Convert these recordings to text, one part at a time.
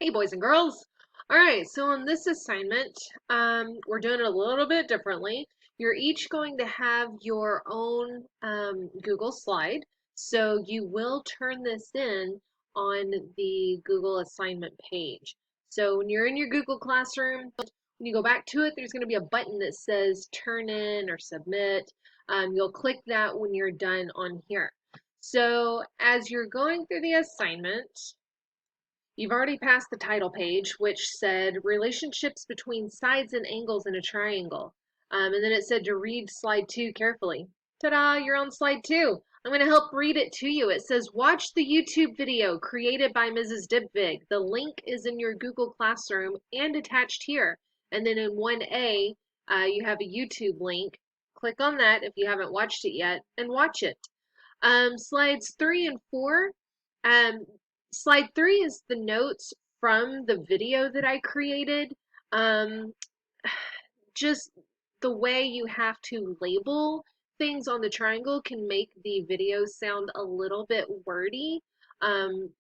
Hey, boys and girls. All right, so on this assignment, we're doing it a little bit differently. You're each going to have your own Google slide. So you will turn this in on the Google assignment page. So when you're in your Google Classroom, when you go back to it, there's going to be a button that says turn in or submit. You'll click that when you're done on here. So as you're going through the assignment, you've already passed the title page, which said relationships between sides and angles in a triangle. And then it said to read slide 2 carefully. Ta-da, you're on slide 2. I'm going to help read it to you. It says, watch the YouTube video created by Mrs. Dibvig. The link is in your Google Classroom and attached here. And then in 1A, you have a YouTube link. Click on that if you haven't watched it yet and watch it. Slides 3 and 4. Um, Slide 3 is the notes from the video that I created. Um, just the way you have to label things on the triangle can make the video sound a little bit wordy.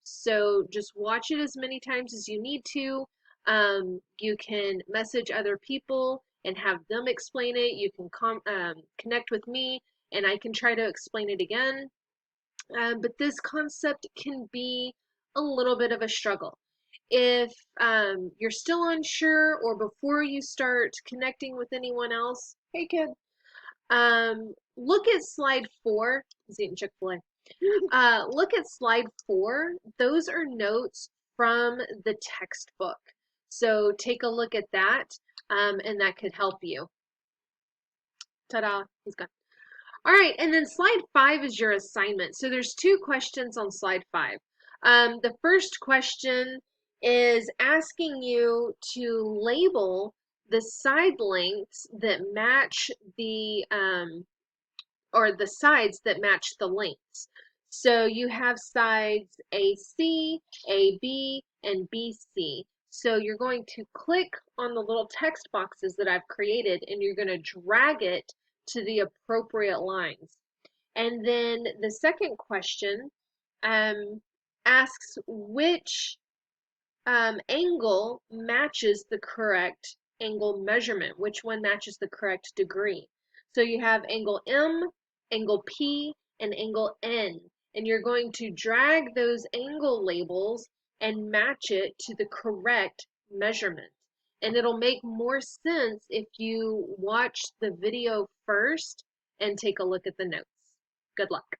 So just watch it as many times as you need to. You can message other people and have them explain it. You can connect with me and I can try to explain it again. But this concept can be a little bit of a struggle. If you're still unsure or before you start connecting with anyone else, hey kid, look at slide 4. He's eating Chick-fil-A. Look at slide 4. Those are notes from the textbook. So take a look at that, and that could help you. Ta-da, he's gone. All right, and then slide 5 is your assignment. So there's 2 questions on slide 5. The first question is asking you to label the side lengths that match the or the sides that match the lengths. So you have sides AC, AB, and BC. So you're going to click on the little text boxes that I've created and you're going to drag it to the appropriate lines. And then the second question asks which angle matches the correct angle measurement, which one matches the correct degree. So you have angle M, angle P, and angle N. And you're going to drag those angle labels and match it to the correct measurement. And it'll make more sense if you watch the video first and take a look at the notes. Good luck.